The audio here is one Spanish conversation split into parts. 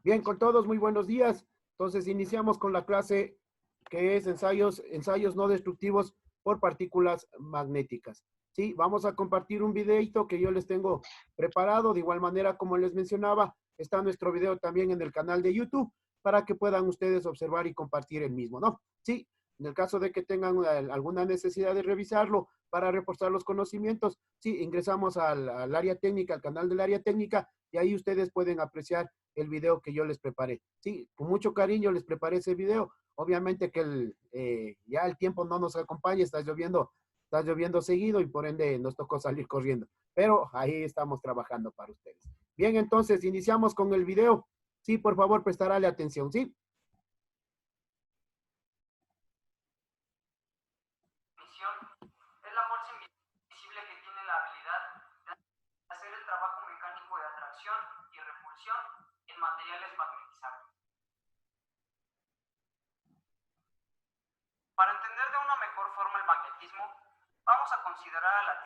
Bien, con todos, muy buenos días. Entonces, iniciamos con la clase que es ensayos no destructivos por partículas magnéticas. Sí, vamos a compartir un videito que yo les tengo preparado. De igual manera, como les mencionaba, está nuestro video también en el canal de YouTube para que puedan ustedes observar y compartir el mismo, ¿no? Sí, en el caso de que tengan alguna necesidad de revisarlo para reforzar los conocimientos, sí, ingresamos al área técnica, al canal del área técnica, y ahí ustedes pueden apreciar el video que yo les preparé. Sí, con mucho cariño les preparé ese video. Obviamente que ya el tiempo no nos acompaña, está lloviendo seguido y por ende nos tocó salir corriendo. Pero ahí estamos trabajando para ustedes. Bien, entonces iniciamos con el video. Sí, por favor, prestarle atención, ¿sí? Es la fuerza invisible que tiene la habilidad de hacer el trabajo mecánico de atracción y repulsión en materiales magnetizables. Para entender de una mejor forma el magnetismo, vamos a considerar a la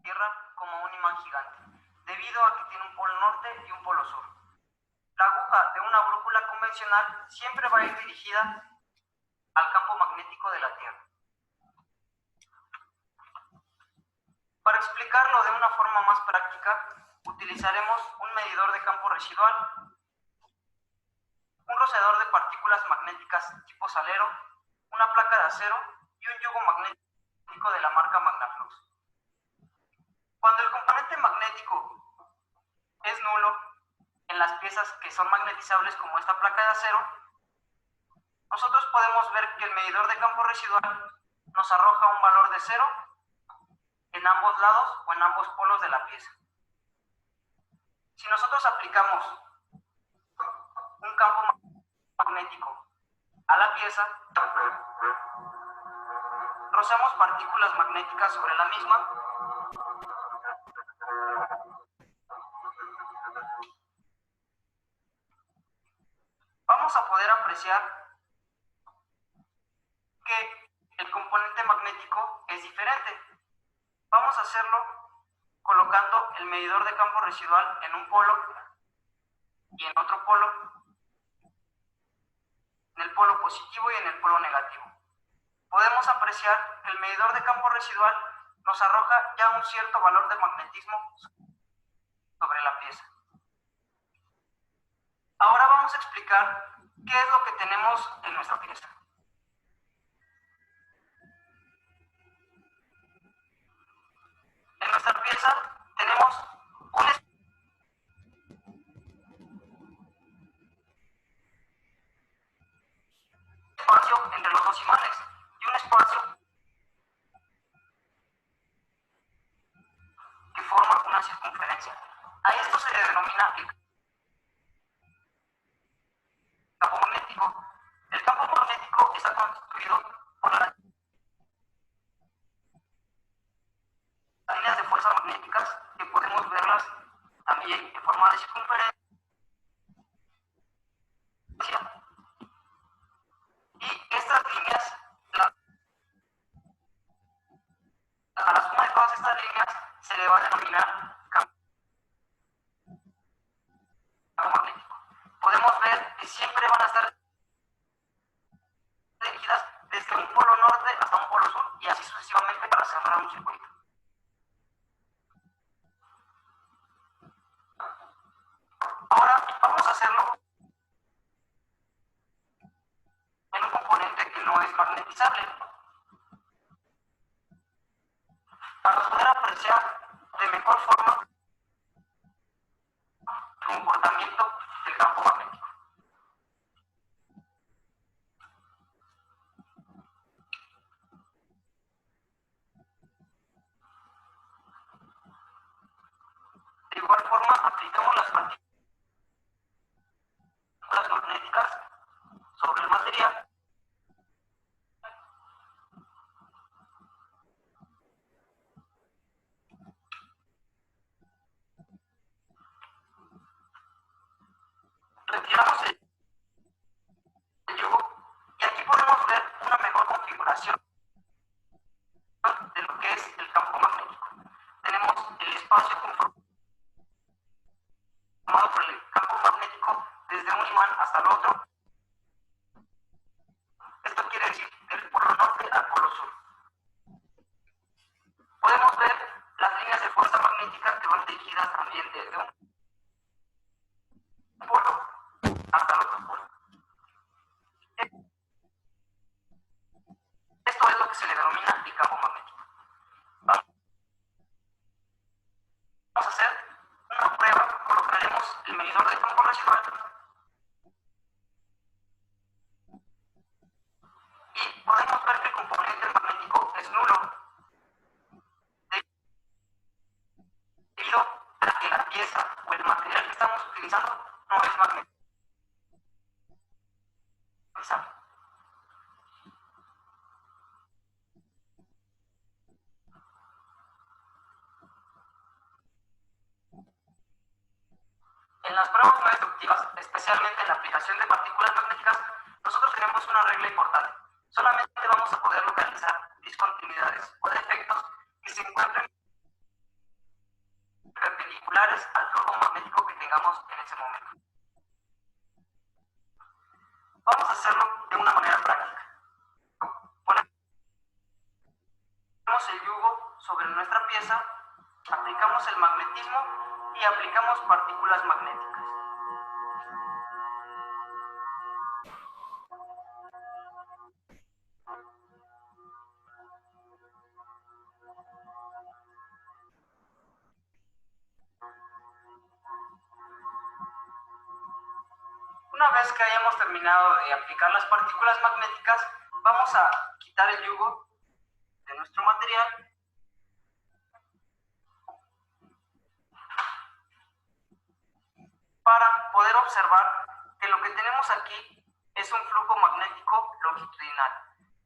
Tierra como un imán gigante, debido a que tiene un polo norte y un polo sur. La aguja de una brújula convencional siempre va a ir dirigida al campo magnético de la Tierra. Para explicarlo de una forma más práctica, utilizaremos un medidor de campo residual, un rociador de partículas magnéticas tipo salero, una placa de acero y un yugo magnético de la marca Magnaflux. Cuando el componente magnético es nulo en las piezas que son magnetizables como esta placa de acero, nosotros podemos ver que el medidor de campo residual nos arroja un valor de 0 en ambos lados o en ambos polos de la pieza. Si nosotros aplicamos un campo magnético a la pieza, rociamos partículas magnéticas sobre la misma vamos a poder apreciar que el componente magnético es diferente. Vamos a hacerlo colocando el medidor de campo residual en un polo y en otro polo, en el polo positivo y en el polo negativo. Podemos apreciar que el medidor de campo residual nos arroja ya un cierto valor de magnetismo sobre la pieza. Ahora vamos a explicar qué es lo que tenemos en nuestra pieza. En nuestra pieza tenemos un espacio entre los dos imanes y un espacio que forma una circunferencia. A esto se le denomina el campo magnético. El campo magnético está constituido por las líneas de fuerza magnéticas que podemos verlas también en forma de circunferencia y estas líneas, a la suma de todas estas líneas se le va a denominar campo magnético. Podemos ver que siempre van a estar dirigidas desde un polo norte hasta un polo sur y así sucesivamente para cerrar un circuito. Ahora vamos a hacerlo en un componente que no es magnetizable para poder apreciar de mejor forma el comportamiento del campo magnético. De igual forma aplicamos las partículas magnéticas sobre el material retiramos el yugo y aquí podemos ver una mejor configuración de lo que es el campo magnético. Tenemos el espacio conformado por el campo magnético desde un imán hasta el otro. Esto quiere decir del polo norte al polo sur. Podemos ver las líneas de fuerza magnética que van dirigidas también desde un polo hasta el otro polo. Esto es lo que se le denomina el campo magnético. Vamos a hacer una prueba. Colocaremos el medidor de campo residual y podemos ver que el componente magnético es nulo, debido a que la pieza o el material que estamos utilizando no es magnético. En las pruebas no destructivas, especialmente en la aplicación de partículas magnéticas, nosotros tenemos una regla importante. Solamente vamos a poder localizar discontinuidades o defectos que se encuentren perpendiculares al flujo magnético que tengamos en ese momento. Vamos a hacerlo de una manera práctica. Ponemos el yugo sobre nuestra pieza, aplicamos el magnetismo y aplicamos partículas magnéticas. Una vez que hayamos terminado de aplicar las partículas magnéticas, vamos a quitar el yugo de nuestro material para poder observar que lo que tenemos aquí es un flujo magnético longitudinal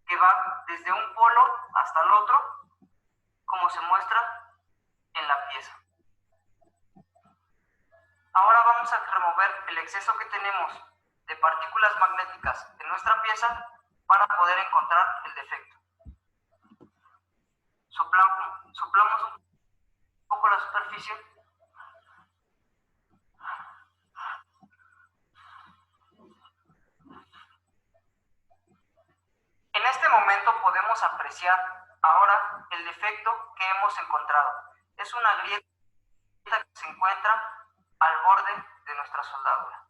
que va desde un polo hasta el otro, como se muestra en la pieza. Ahora vamos a remover el exceso que tenemos de partículas magnéticas en nuestra pieza para poder encontrar el defecto. Soplamos un poco la superficie. En este momento podemos apreciar ahora el defecto que hemos encontrado. Es una grieta que se encuentra al borde de nuestra soldadura.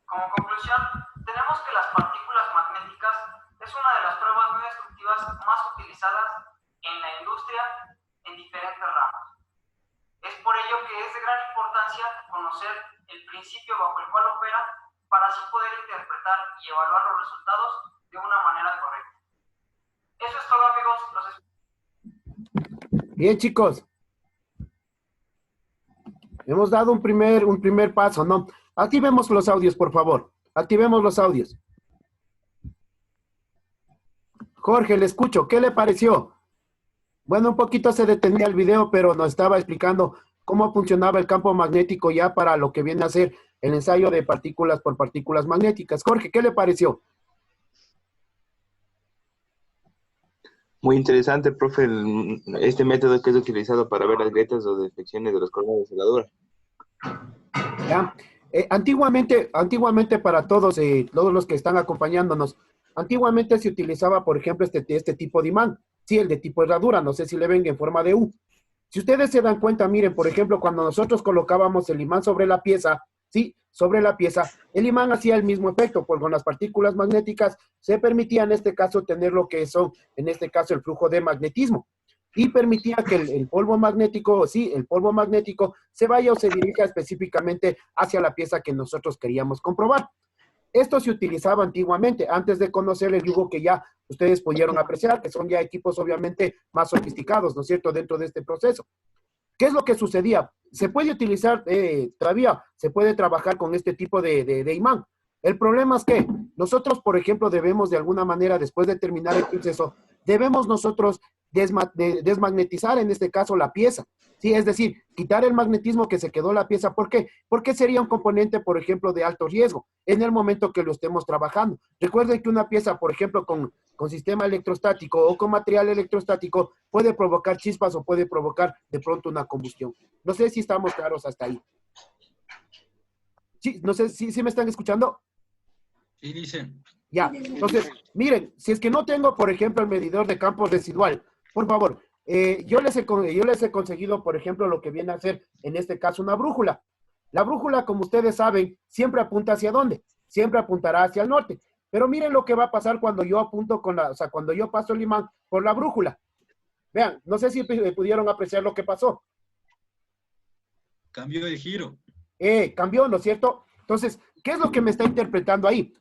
Como conclusión, tenemos que las partículas magnéticas es una de las pruebas muy destructivas más utilizadas en la industria en diferentes ramas. Es por ello que es de gran importancia conocer el principio bajo el cual opera para así poder interpretar y evaluar los resultados de una manera correcta. Eso es todo, amigos. Bien, chicos. Hemos dado un primer paso, ¿no? Activemos los audios, por favor. Activemos los audios. Jorge, le escucho. ¿Qué le pareció? Bueno, un poquito se detenía el video, pero nos estaba explicando cómo funcionaba el campo magnético ya para lo que viene a ser el ensayo de partículas por partículas magnéticas. Jorge, ¿qué le pareció? Muy interesante, profe, este método que es utilizado para ver las grietas o defecciones de los cordones de soldadura. ¿Ya? Antiguamente para todos los que están acompañándonos, antiguamente se utilizaba, por ejemplo, este tipo de imán, sí, el de tipo herradura, no sé si le ven en forma de U. Si ustedes se dan cuenta, miren, por ejemplo, cuando nosotros colocábamos el imán sobre la pieza, sí, sobre la pieza, el imán hacía el mismo efecto, pues con las partículas magnéticas se permitía en este caso tener lo que son, en este caso, el flujo de magnetismo. Y permitía que el polvo magnético, sí, el polvo magnético se vaya o se dirija específicamente hacia la pieza que nosotros queríamos comprobar. Esto se utilizaba antiguamente, antes de conocer el yugo que ya ustedes pudieron apreciar, que son ya equipos obviamente más sofisticados, ¿no es cierto?, dentro de este proceso. ¿Qué es lo que sucedía? Se puede utilizar, todavía se puede trabajar con este tipo de imán. El problema es que nosotros, por ejemplo, debemos de alguna manera, después de terminar el proceso, debemos nosotros desmagnetizar en este caso la pieza. Sí, es decir, quitar el magnetismo que se quedó la pieza. ¿Por qué? Porque sería un componente, por ejemplo, de alto riesgo en el momento que lo estemos trabajando. Recuerden que una pieza, por ejemplo, con sistema electrostático o con material electrostático puede provocar chispas o puede provocar de pronto una combustión. No sé si estamos claros hasta ahí. Sí, no sé si me están escuchando. Sí, dice. Ya, entonces, miren, si es que no tengo, por ejemplo, el medidor de campo residual, por favor, yo les he conseguido, por ejemplo, lo que viene a ser, en este caso, una brújula. La brújula, como ustedes saben, siempre apunta hacia dónde, siempre apuntará hacia el norte. Pero miren lo que va a pasar cuando yo apunto cuando yo paso el imán por la brújula. Vean, no sé si pudieron apreciar lo que pasó. Cambio de giro. Cambió, ¿no es cierto? Entonces, ¿qué es lo que me está interpretando ahí?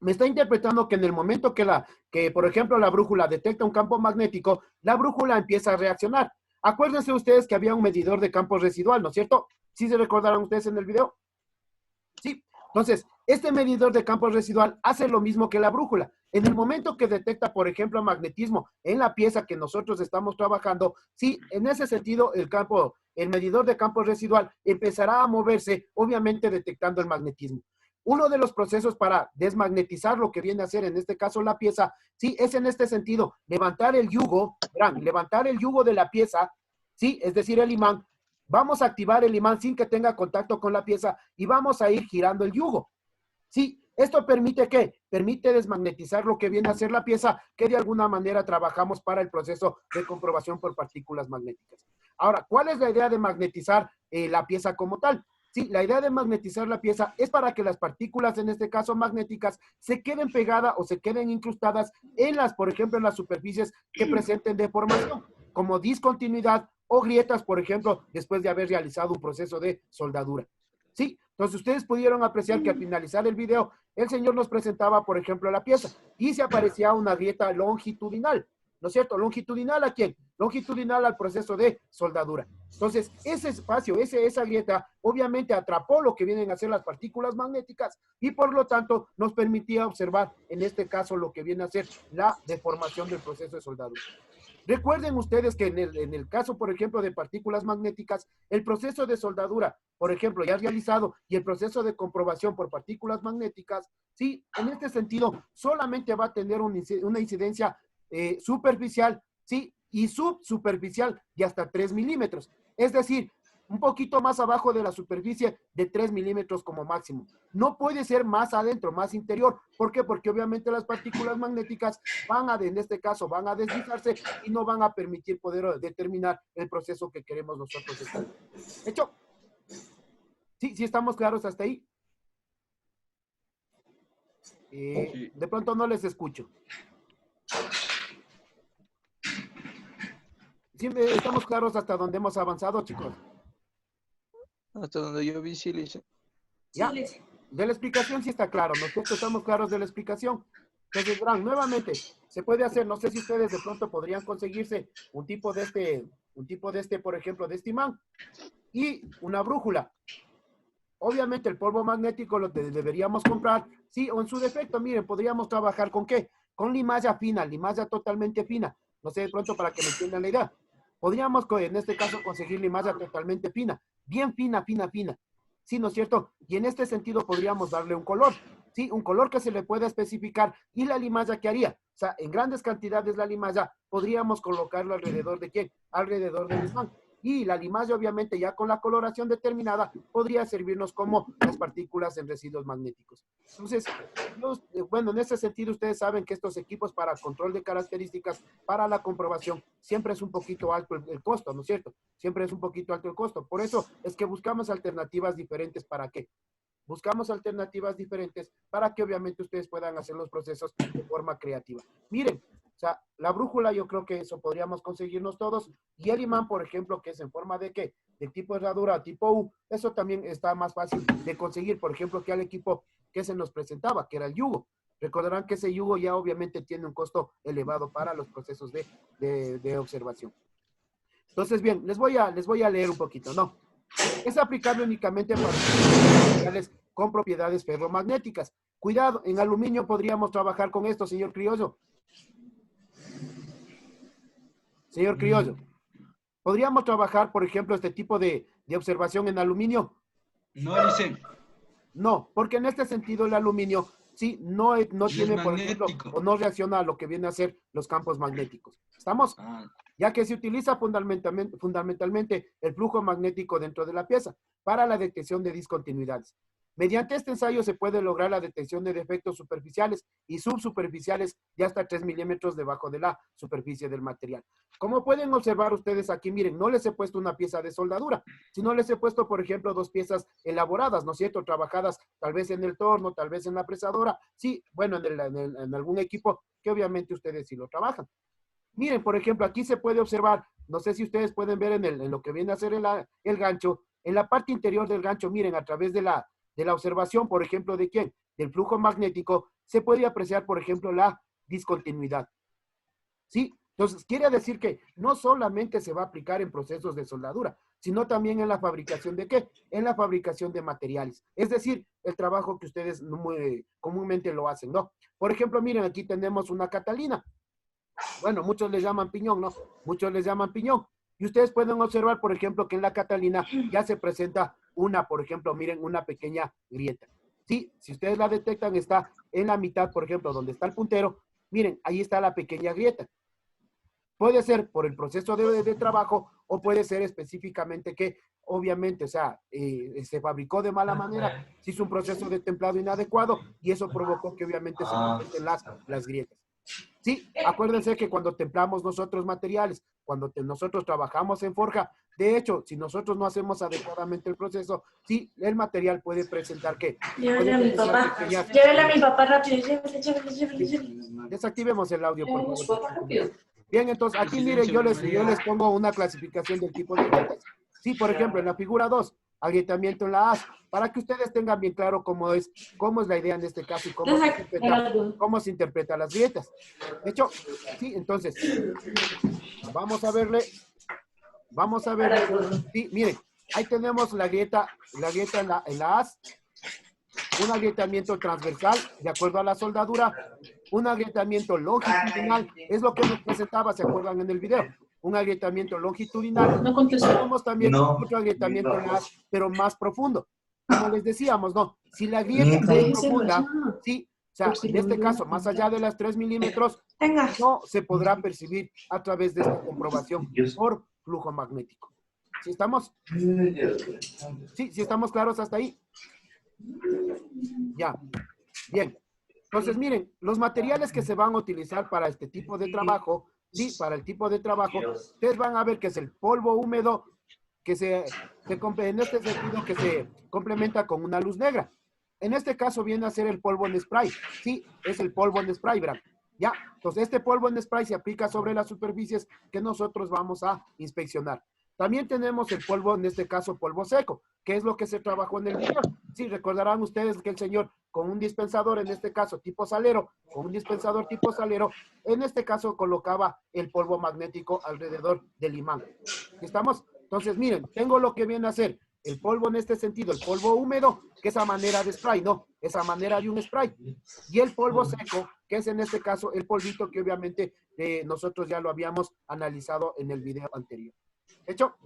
Me está interpretando que en el momento que, por ejemplo, la brújula detecta un campo magnético, la brújula empieza a reaccionar. Acuérdense ustedes que había un medidor de campo residual, ¿no es cierto? ¿Sí se recordarán ustedes en el video? Sí. Entonces, este medidor de campo residual hace lo mismo que la brújula. En el momento que detecta, por ejemplo, magnetismo en la pieza que nosotros estamos trabajando, sí, en ese sentido, el medidor de campo residual empezará a moverse, obviamente detectando el magnetismo. Uno de los procesos para desmagnetizar lo que viene a ser, en este caso, la pieza, sí, es en este sentido, levantar el yugo, verán, levantar el yugo de la pieza, sí, es decir, el imán. Vamos a activar el imán sin que tenga contacto con la pieza y vamos a ir girando el yugo. Sí, esto permite ¿qué? Permite desmagnetizar lo que viene a ser la pieza que de alguna manera trabajamos para el proceso de comprobación por partículas magnéticas. Ahora, ¿cuál es la idea de magnetizar la pieza como tal? Sí, la idea de magnetizar la pieza es para que las partículas, en este caso magnéticas, se queden pegadas o se queden incrustadas en por ejemplo, en las superficies que presenten deformación, como discontinuidad o grietas, por ejemplo, después de haber realizado un proceso de soldadura. Sí, entonces ustedes pudieron apreciar que al finalizar el video, el señor nos presentaba, por ejemplo, la pieza y se aparecía una grieta longitudinal, ¿no es cierto? ¿Longitudinal a quién? Longitudinal al proceso de soldadura. Entonces, ese espacio, esa grieta, obviamente atrapó lo que vienen a ser las partículas magnéticas y por lo tanto nos permitía observar, en este caso, lo que viene a ser la deformación del proceso de soldadura. Recuerden ustedes que en el caso, por ejemplo, de partículas magnéticas, el proceso de soldadura, por ejemplo, ya realizado, y el proceso de comprobación por partículas magnéticas, sí, en este sentido, solamente va a tener una incidencia superficial, sí, y subsuperficial de hasta 3 milímetros. Es decir, un poquito más abajo de la superficie de 3 milímetros como máximo. No puede ser más adentro, más interior. ¿Por qué? Porque obviamente las partículas magnéticas en este caso, van a deslizarse y no van a permitir poder determinar el proceso que queremos nosotros estar. ¿Hecho? ¿Sí? ¿Sí estamos claros hasta ahí? De pronto no les escucho. ¿Sí estamos claros hasta dónde hemos avanzado, chicos? Hasta donde yo vi, sí, le hice. Ya, de la explicación sí está claro, nosotros estamos claros de la explicación. Entonces, verán, nuevamente, se puede hacer, no sé si ustedes de pronto podrían conseguirse un tipo de este, por ejemplo, de este imán y una brújula. Obviamente el polvo magnético lo deberíamos comprar, sí, o en su defecto, miren, podríamos trabajar ¿con qué? Con limalla fina, limalla totalmente fina. No sé de pronto para que me entiendan la idea. Podríamos, en este caso, conseguir limalla totalmente fina, bien fina, fina, fina. Sí, ¿no es cierto? Y en este sentido podríamos darle un color, ¿sí? Un color que se le pueda especificar. ¿Y la limalla qué haría? O sea, en grandes cantidades la limalla podríamos colocarlo alrededor de ¿quién? Alrededor del imán. Y la limalla, obviamente, ya con la coloración determinada, podría servirnos como las partículas en residuos magnéticos. Entonces, bueno, en ese sentido, ustedes saben que estos equipos para control de características, para la comprobación, siempre es un poquito alto el costo, ¿no es cierto? Siempre es un poquito alto el costo. Por eso es que buscamos alternativas diferentes. ¿Para qué? Buscamos alternativas diferentes para que obviamente ustedes puedan hacer los procesos de forma creativa. Miren, o sea, la brújula yo creo que eso podríamos conseguirnos todos. Y el imán, por ejemplo, que es en forma de ¿qué? De tipo herradura, tipo U, eso también está más fácil de conseguir, por ejemplo, que al equipo que se nos presentaba, que era el yugo. Recordarán que ese yugo ya obviamente tiene un costo elevado para los procesos de observación. Entonces, bien, les voy a leer un poquito, ¿no? Es aplicable únicamente para materiales con propiedades ferromagnéticas. Cuidado, en aluminio podríamos trabajar con esto, señor Criollo. Señor Criollo, ¿podríamos trabajar, por ejemplo, este tipo de observación en aluminio? No, dice. No, porque en este sentido el aluminio, sí, no No tiene, es por ejemplo, magnético. o no reacciona a lo que viene a ser los campos magnéticos. ¿Estamos? Ah, Ya que se utiliza fundamentalmente el flujo magnético dentro de la pieza para la detección de discontinuidades. Mediante este ensayo se puede lograr la detección de defectos superficiales y subsuperficiales de hasta 3 milímetros debajo de la superficie del material. Como pueden observar ustedes aquí, miren, no les he puesto una pieza de soldadura, sino les he puesto, por ejemplo, dos piezas elaboradas, ¿no es cierto? Trabajadas tal vez en el torno, tal vez en la presadora, sí, bueno, en algún equipo que obviamente ustedes sí lo trabajan. Miren, por ejemplo, aquí se puede observar, no sé si ustedes pueden ver en lo que viene a ser el gancho, en la parte interior del gancho, miren, a través de la observación, por ejemplo, ¿de quién? Del flujo magnético, se puede apreciar, por ejemplo, la discontinuidad. ¿Sí? Entonces, quiere decir que no solamente se va a aplicar en procesos de soldadura, sino también en la fabricación de ¿qué? En la fabricación de materiales. Es decir, el trabajo que ustedes muy comúnmente lo hacen, ¿no? Por ejemplo, miren, aquí tenemos una catalina. Bueno, muchos le llaman piñón, ¿no? Muchos les llaman piñón. Y ustedes pueden observar, por ejemplo, que en la catalina ya se presenta una, por ejemplo, miren, una pequeña grieta. Sí, si ustedes la detectan, está en la mitad, por ejemplo, donde está el puntero. Miren, ahí está la pequeña grieta. Puede ser por el proceso de trabajo o puede ser específicamente que, obviamente, o sea, se fabricó de mala manera, se hizo un proceso de templado inadecuado y eso provocó que obviamente se presenten las grietas. Sí, acuérdense que cuando templamos nosotros materiales, cuando nosotros trabajamos en forja, de hecho, si nosotros no hacemos adecuadamente el proceso, sí, el material puede presentar ¿qué? Llévele a mi papá. Pequeñas, Llévele a mi papá rápido. Llévele. desactivemos el audio, por Llévele a su favor. papá rápido. Bien, entonces aquí miren, silencio, yo les María. pongo una clasificación del tipo de grietas. Sí, por ejemplo, en la figura 2, agrietamiento en la A, para que ustedes tengan bien claro cómo es la idea en este caso y cómo se interpreta las grietas. De hecho, sí, entonces, vamos a verle, sí, miren, ahí tenemos la grieta en la A, un agrietamiento transversal, de acuerdo a la soldadura, un agrietamiento longitudinal, es lo que nos presentaba, ¿se acuerdan en el video? Un agrietamiento longitudinal, No y contestó. tenemos también otro agrietamiento en la, pero más profundo. Como les decíamos, ¿no? Si la grieta es muy profunda, sí, o sea, en este caso, más allá de las 3 milímetros, Tenga. no se podrá percibir a través de esta comprobación por flujo magnético. ¿Sí estamos? Sí, sí estamos claros hasta ahí. Ya, bien. Entonces, miren, los materiales que se van a utilizar para este tipo de trabajo, sí, para el tipo de trabajo, ustedes van a ver que es el polvo húmedo, que en este sentido que se complementa con una luz negra. En este caso viene a ser el polvo en spray. Sí, es el polvo en spray, ¿verdad? Ya, entonces este polvo en spray se aplica sobre las superficies que nosotros vamos a inspeccionar. También tenemos el polvo, en este caso polvo seco, que es lo que se trabajó en el video. Sí, recordarán ustedes que el señor con un dispensador, en este caso tipo salero, en este caso colocaba el polvo magnético alrededor del imán. ¿Estamos? Entonces, miren, tengo lo que viene a ser el polvo en este sentido, el polvo húmedo, que es a manera de spray, ¿no? Es a manera de un spray. Y el polvo seco, que es en este caso el polvito que obviamente nosotros ya lo habíamos analizado en el video anterior. ¿Hecho?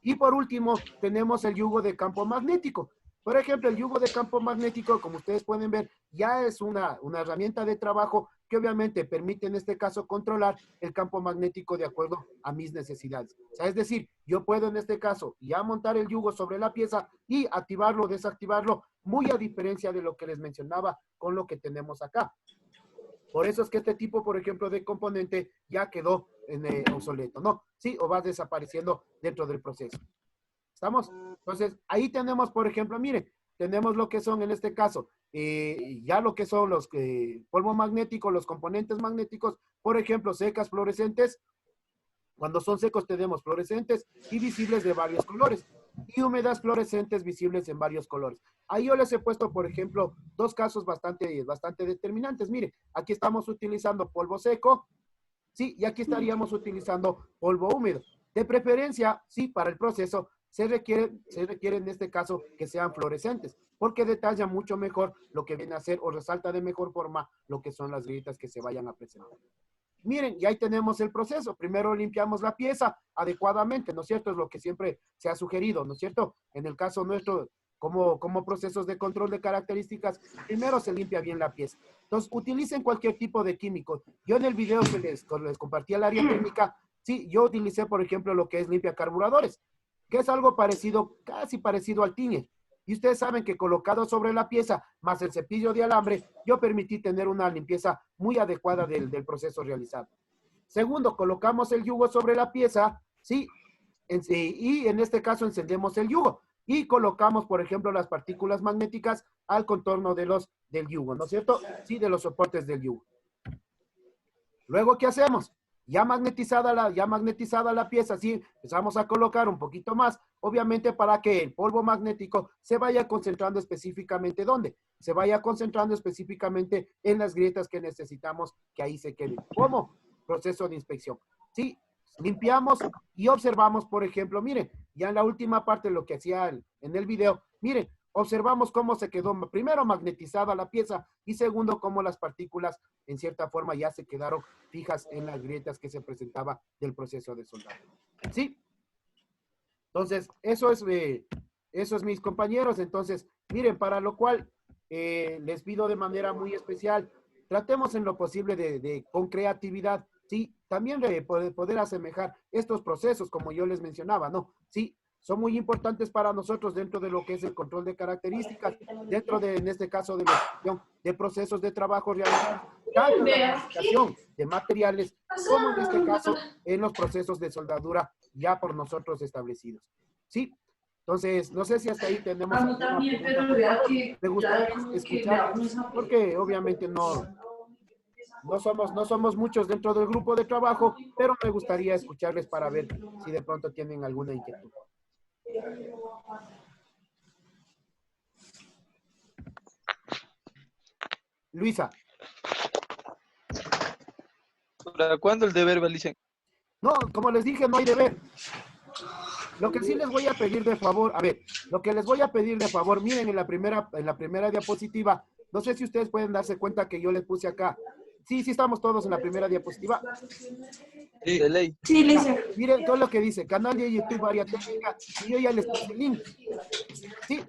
Y por último, tenemos el yugo de campo magnético. Por ejemplo, el yugo de campo magnético, como ustedes pueden ver, ya es una herramienta de trabajo que obviamente permite en este caso controlar el campo magnético de acuerdo a mis necesidades. O sea, es decir, yo puedo en este caso ya montar el yugo sobre la pieza y activarlo o desactivarlo, muy a diferencia de lo que les mencionaba con lo que tenemos acá. Por eso es que este tipo, por ejemplo, de componente ya quedó obsoleto, ¿no? Sí, o va desapareciendo dentro del proceso. ¿Estamos? Entonces, ahí tenemos, por ejemplo, miren, tenemos lo que son en este caso, ya lo que son los polvo magnético, los componentes magnéticos, por ejemplo, secas, fluorescentes. Cuando son secos tenemos fluorescentes y visibles de varios colores. Y húmedas fluorescentes visibles en varios colores. Ahí yo les he puesto, por ejemplo, dos casos bastante determinantes. Mire, aquí estamos utilizando polvo seco, sí, y aquí estaríamos utilizando polvo húmedo. De preferencia, sí, para el proceso se requiere en este caso que sean fluorescentes, porque detalla mucho mejor lo que viene a ser o resalta de mejor forma lo que son las grietas que se vayan a presentar. Miren, y ahí tenemos el proceso. Primero limpiamos la pieza adecuadamente, ¿no es cierto? Es lo que siempre se ha sugerido, ¿no es cierto? En el caso nuestro, como procesos de control de características, primero se limpia bien la pieza. Entonces, utilicen cualquier tipo de químico. Yo en el video que les compartí al área técnica, sí, yo utilicé, por ejemplo, lo que es limpia carburadores, que es algo parecido, casi parecido al Tiner. Y ustedes saben que colocado sobre la pieza, más el cepillo de alambre, yo permití tener una limpieza muy adecuada del proceso realizado. Segundo, colocamos el yugo sobre la pieza, ¿sí? Y en este caso encendemos el yugo. Y colocamos, por ejemplo, las partículas magnéticas al contorno del yugo, ¿no es cierto? Sí, de los soportes del yugo. Luego, ¿qué hacemos? Ya magnetizada la pieza, sí, empezamos a colocar un poquito más, obviamente para que el polvo magnético se vaya concentrando específicamente, ¿dónde? Se vaya concentrando específicamente en las grietas que necesitamos que ahí se queden. ¿Cómo? Proceso de inspección. Sí, limpiamos y observamos, por ejemplo, miren, ya en la última parte lo que hacía en el video, miren, observamos cómo se quedó primero magnetizada la pieza y segundo cómo las partículas en cierta forma ya se quedaron fijas en las grietas que se presentaba del proceso de soldado. ¿Sí? Entonces, eso es mis compañeros. Entonces, miren, para lo cual les pido de manera muy especial, tratemos en lo posible con creatividad, ¿sí? También de poder asemejar estos procesos, como yo les mencionaba, ¿no? Sí, son muy importantes para nosotros dentro de lo que es el control de características, dentro de, en este caso, de la gestión de procesos de trabajo realizados, tanto en la fabricación de materiales, como en este caso, en los procesos de soldadura ya por nosotros establecidos. ¿Sí? Entonces, no sé si hasta ahí tenemos alguna pregunta. Me gustaría escuchar, porque obviamente no somos muchos dentro del grupo de trabajo, pero me gustaría escucharles para ver si de pronto tienen alguna inquietud. Luisa. ¿Para cuándo el deber, Valicen? No, como les dije, no hay deber. Lo que sí les voy a pedir de favor, a ver, lo que les voy a pedir de favor, miren en la primera diapositiva, no sé si ustedes pueden darse cuenta que yo les puse acá. Sí, estamos todos en la primera diapositiva. Sí. De ley. Sí, Lisa. Miren todo lo que dice, canal de YouTube, área técnica, y yo ya les puse el link. Sí,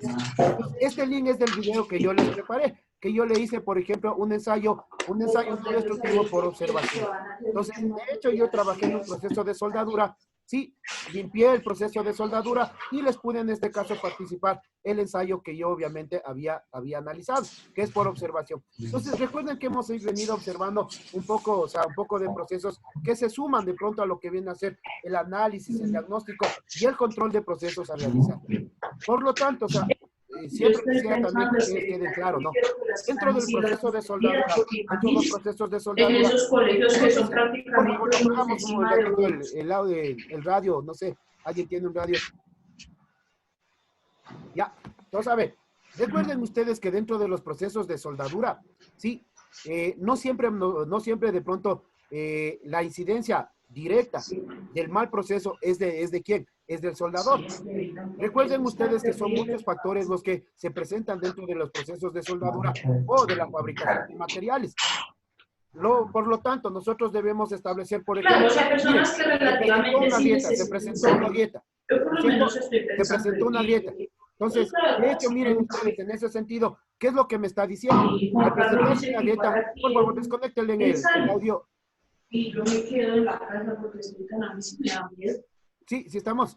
este link es del video que yo les preparé, que yo le hice, por ejemplo, un ensayo no destructivo por observación. Entonces, de hecho, yo trabajé en un proceso de soldadura, sí, limpié el proceso de soldadura y les pude en este caso participar el ensayo que yo obviamente había analizado, que es por observación. Entonces, recuerden que hemos venido observando un poco, un poco de procesos que se suman de pronto a lo que viene a ser el análisis, el diagnóstico y el control de procesos a realizar. Por lo tanto, siempre quisiera también que ustedes queden claros, ¿no? Dentro del proceso de soldadura, dentro de los procesos de soldadura, en esos colegios que son prácticamente el radio, no sé, ¿alguien tiene un radio? Ya, entonces a ver, recuerden ustedes que dentro de los procesos de soldadura, sí, no siempre de pronto la incidencia directa del mal proceso es de ¿quién? Es del soldador. Recuerden ustedes que son muchos factores los que se presentan dentro de los procesos de soldadura o de la fabricación de materiales. Por lo tanto, nosotros debemos establecer, por ejemplo, claro, o sea, personas que relativamente se presentó una grieta. Se presentó una grieta. Entonces, de hecho, miren ustedes, en ese sentido, ¿qué es lo que me está diciendo? Al presentarse una grieta, por favor, desconéctenle en el audio. Y yo me quedo en la casa porque estoy tan a mí si me da miedo. Sí, estamos.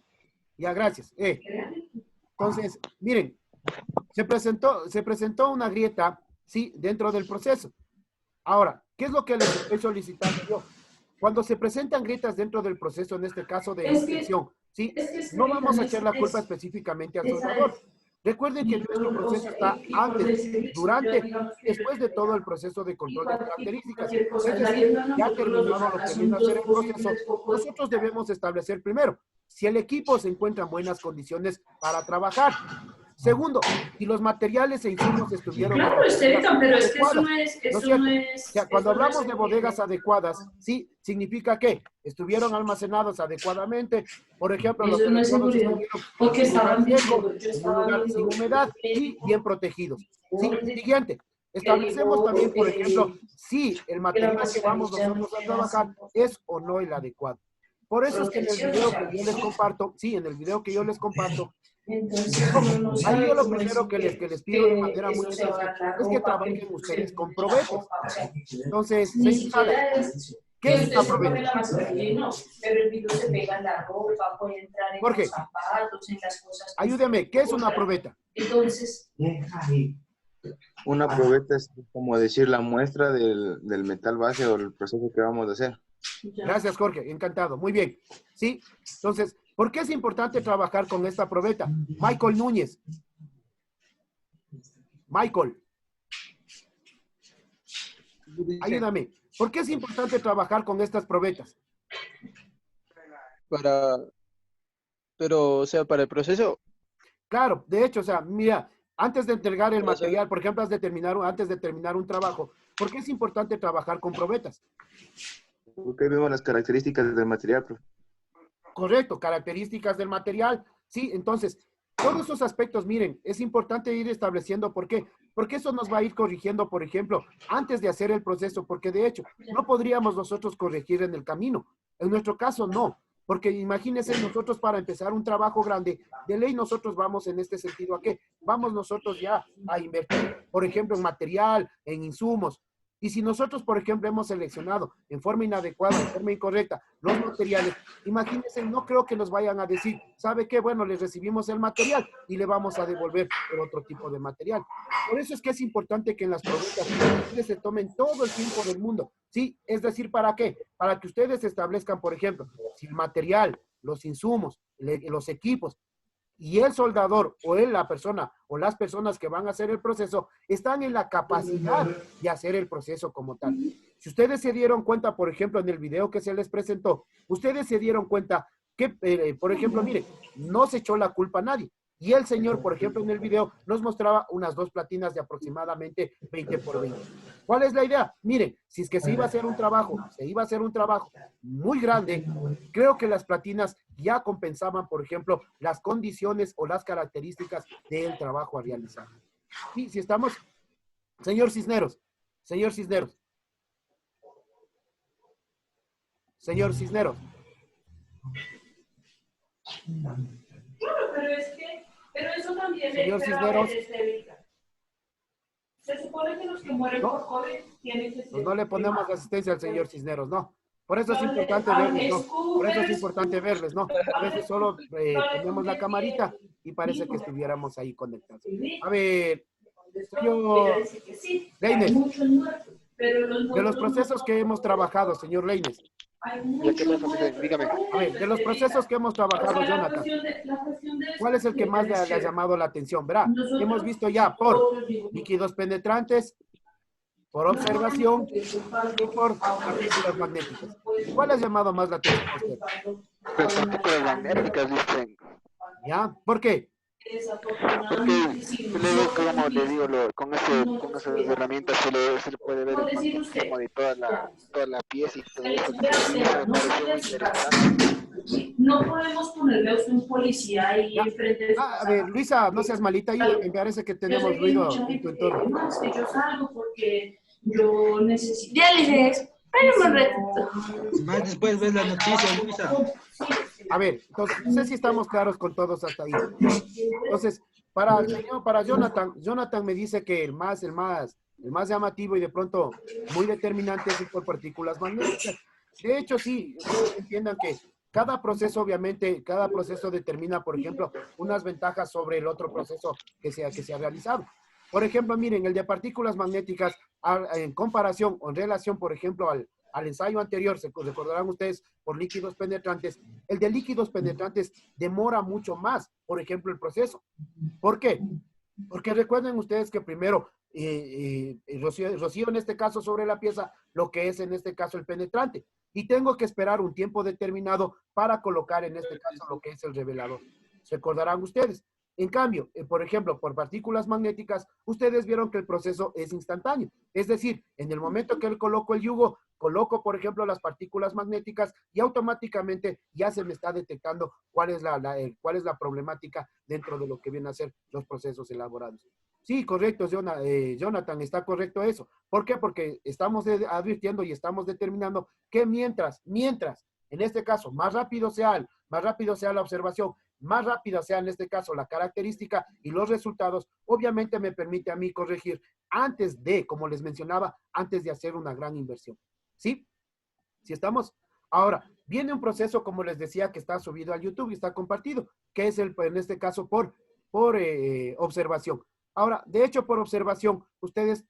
Ya, gracias. Entonces, miren, se presentó una grieta, sí, dentro del proceso. Ahora, ¿qué es lo que les estoy solicitando yo? Cuando se presentan grietas dentro del proceso, en este caso de inspección, ¿sí? No vamos a echar la culpa específicamente al soldador. Recuerden que nuestro proceso está antes, durante y después de todo el proceso de control de características. Es decir, ya terminado lo que viene a ser el proceso, nosotros debemos establecer primero si el equipo se encuentra en buenas condiciones para trabajar. Segundo, si los materiales e insumos estuvieron... Claro, pero es que eso no es... O sea, cuando hablamos de bodegas adecuadas, sí, significa que estuvieron almacenados adecuadamente. Por ejemplo, los electrodos estuvieron en un lugar sin humedad y bien protegidos. Sí, siguiente. Establecemos también, por ejemplo, si el material que vamos nosotros a trabajar es o no el adecuado. Por eso es que en el video que yo les comparto, sí, en el video que yo les comparto, ahí yo lo primero que les pido de manera muy especial es que trabajen ustedes con probetas. Entonces, señor Sala, ¿qué es una probeta? Jorge, ayúdeme, ¿qué es una probeta? Entonces, Una probeta es como decir la muestra del metal base o el proceso que vamos a hacer. Gracias, Jorge, encantado. Muy bien. ¿Sí? Entonces, ¿por qué es importante trabajar con esta probeta? Michael Núñez. Michael. Ayúdame. ¿Por qué es importante trabajar con estas probetas? Pero, o sea, para el proceso, Claro, de hecho, o sea, mira, antes de entregar el material, por ejemplo, antes de terminar un trabajo, ¿por qué es importante trabajar con probetas? Porque ahí vemos las características del material, profe. Correcto, características del material. Sí, entonces, todos esos aspectos, miren, es importante ir estableciendo por qué. Porque eso nos va a ir corrigiendo, por ejemplo, antes de hacer el proceso, porque de hecho, no podríamos nosotros corregir en el camino. En nuestro caso, no. Porque imagínense, nosotros para empezar un trabajo grande, de ley nosotros vamos en este sentido, ¿a qué? Vamos nosotros ya a invertir, por ejemplo, en material, en insumos. Y si nosotros, por ejemplo, hemos seleccionado en forma inadecuada, en forma incorrecta, los materiales, imagínense, no creo que nos vayan a decir, ¿sabe qué? Bueno, les recibimos el material y le vamos a devolver por otro tipo de material. Por eso es que es importante que en las preguntas ustedes se tomen todo el tiempo del mundo, ¿sí? Es decir, ¿para qué? Para que ustedes establezcan, por ejemplo, si el material, los insumos, los equipos, y el soldador o la persona o las personas que van a hacer el proceso están en la capacidad de hacer el proceso como tal. Si ustedes se dieron cuenta, por ejemplo, en el video que se les presentó, ustedes se dieron cuenta que, por ejemplo, mire, no se echó la culpa a nadie. Y el señor, por ejemplo, en el video nos mostraba unas 2 platinas de aproximadamente 20 por 20. ¿Cuál es la idea? Miren, si es que se iba a hacer un trabajo muy grande, creo que las platinas ya compensaban, por ejemplo, las condiciones o las características del trabajo a realizar. Y si estamos, señor Cisneros, señor Cisneros, señor Cisneros. claro, pero eso también Señor es, Cisneros. se supone que los que mueren por COVID tienen que ser. Pues no le ponemos asistencia al señor Cisneros, no. Por eso es importante verles, ¿no? Por eso es importante verles, ¿no? A veces solo ponemos la camarita y parece que estuviéramos ahí conectados. A ver, señor Leines, de los procesos que hemos trabajado, señor Leines. dígame. A ver, de los procesos que hemos trabajado, Jonathan, ¿cuál es el que más le ha llamado la atención? Verá, hemos visto ya por líquidos penetrantes, por observación y por partículas magnéticas. ¿Cuál ha llamado más la atención a usted? Pues partículas magnéticas, dicen. ¿Ya? ¿Por qué? Porque luego, como le digo, con esas herramientas se le puede ver el como de toda la pieza y todo eso. Me pareció muy interesante. No podemos ponerle a usted un policía ahí enfrente de su A ver, Luisa, no seas malita, me parece que tenemos ruido en tu entorno. No, es que yo salgo porque yo necesito. Ya le espérame un ratito. Más después ves la noticia, Luisa. A ver, entonces, no sé si estamos claros con todos hasta ahí. Entonces, para Jonathan me dice que el más llamativo y de pronto muy determinante es por partículas magnéticas. De hecho, sí, entiendan que cada proceso determina, por ejemplo, unas ventajas sobre el otro proceso que se ha realizado. Por ejemplo, miren, el de partículas magnéticas, en comparación o en relación, por ejemplo, al ensayo anterior, se recordarán ustedes, por líquidos penetrantes, el de líquidos penetrantes demora mucho más, por ejemplo, el proceso. ¿Por qué? Porque recuerden ustedes que primero rocío en este caso sobre la pieza lo que es en este caso el penetrante y tengo que esperar un tiempo determinado para colocar en este caso lo que es el revelador. ¿Se recordarán ustedes? En cambio, por ejemplo, por partículas magnéticas, ustedes vieron que el proceso es instantáneo. Es decir, en el momento que él coloco el yugo, coloco, por ejemplo, las partículas magnéticas y automáticamente ya se me está detectando cuál es la problemática dentro de lo que vienen a ser los procesos elaborados. Sí, correcto, Jonathan, está correcto eso. ¿Por qué? Porque estamos advirtiendo y estamos determinando que mientras, en este caso, más rápido sea la observación, más rápida sea en este caso la característica y los resultados, obviamente me permite a mí corregir antes de, como les mencionaba, antes de hacer una gran inversión. ¿Sí? ¿Sí estamos? Ahora, viene un proceso, como les decía, que está subido al YouTube y está compartido, que es en este caso, por observación. Ahora, de hecho, por observación, ustedes,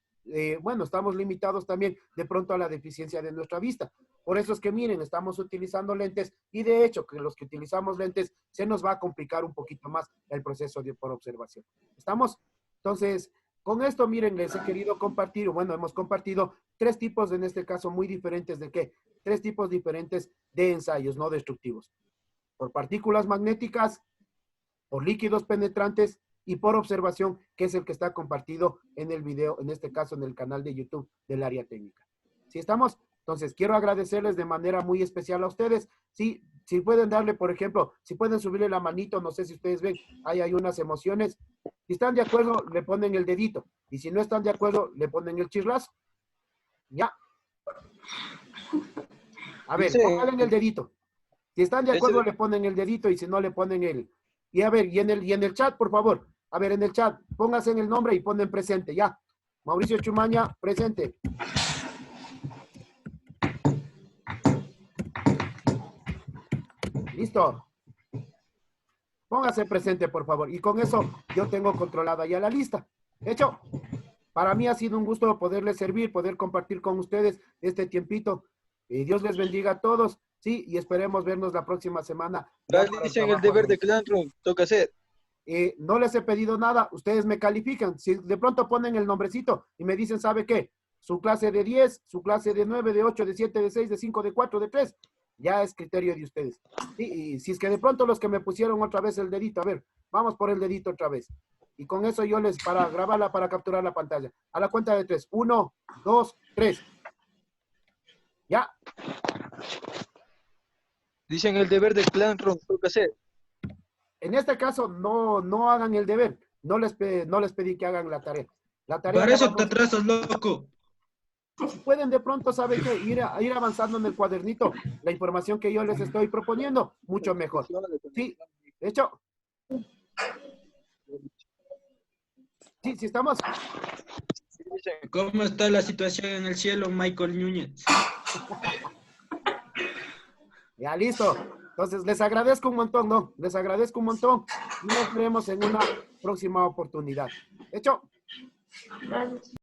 bueno, estamos limitados también de pronto a la deficiencia de nuestra vista. Por eso es que, miren, estamos utilizando lentes y de hecho, que los que utilizamos lentes se nos va a complicar un poquito más el proceso por observación. ¿Estamos? Entonces, con esto, miren, les he querido compartir, bueno, hemos compartido 3 tipos, en este caso, muy diferentes de ¿qué? 3 tipos diferentes de ensayos no destructivos. Por partículas magnéticas, por líquidos penetrantes y por observación, que es el que está compartido en el video, en este caso en el canal de YouTube del área técnica. ¿Sí estamos? Entonces, quiero agradecerles de manera muy especial a ustedes. Sí, si pueden darle, por ejemplo, si pueden subirle la manito, no sé si ustedes ven, ahí hay unas emociones. Si están de acuerdo, le ponen el dedito. Y si no están de acuerdo, le ponen el chirlazo. Ya. A ver, pónganle el dedito. Si están de acuerdo, le ponen el dedito y si no, le ponen el... Y a ver, y en el chat, por favor. A ver, en el chat, pónganse en el nombre y ponen presente, ya. Mauricio Chumaña, presente. Listo. Póngase presente, por favor. Y con eso yo tengo controlada ya la lista. Hecho. Para mí ha sido un gusto poderles servir, poder compartir con ustedes este tiempito. Dios les bendiga a todos, sí, y esperemos vernos la próxima semana. Dicen el deber de Classroom, toca hacer. No les he pedido nada, ustedes me califican. Si de pronto ponen el nombrecito y me dicen, ¿sabe qué? Su clase de 10, su clase de 9, de 8, de 7, de 6, de 5, de 4, de 3, ya es criterio de ustedes. Y si es que de pronto los que me pusieron otra vez el dedito, a ver, vamos por el dedito otra vez. Y con eso yo les, para grabarla, para capturar la pantalla. A la cuenta de 3. 1, 2, 3. Ya. Dicen el deber de Classroom, toca hacer. En este caso, no hagan el deber. No les pedí que hagan la tarea. La tarea Para eso te atrasas, loco. Si pueden de pronto, ¿saben qué? Ir avanzando en el cuadernito. La información que yo les estoy proponiendo, mucho mejor. Sí, de hecho. Sí, sí estamos. ¿Cómo está la situación en el cielo, Michael Núñez? Ya, listo. Entonces, les agradezco un montón, ¿no? Les agradezco un montón. Y nos veremos en una próxima oportunidad. ¿Hecho? Gracias.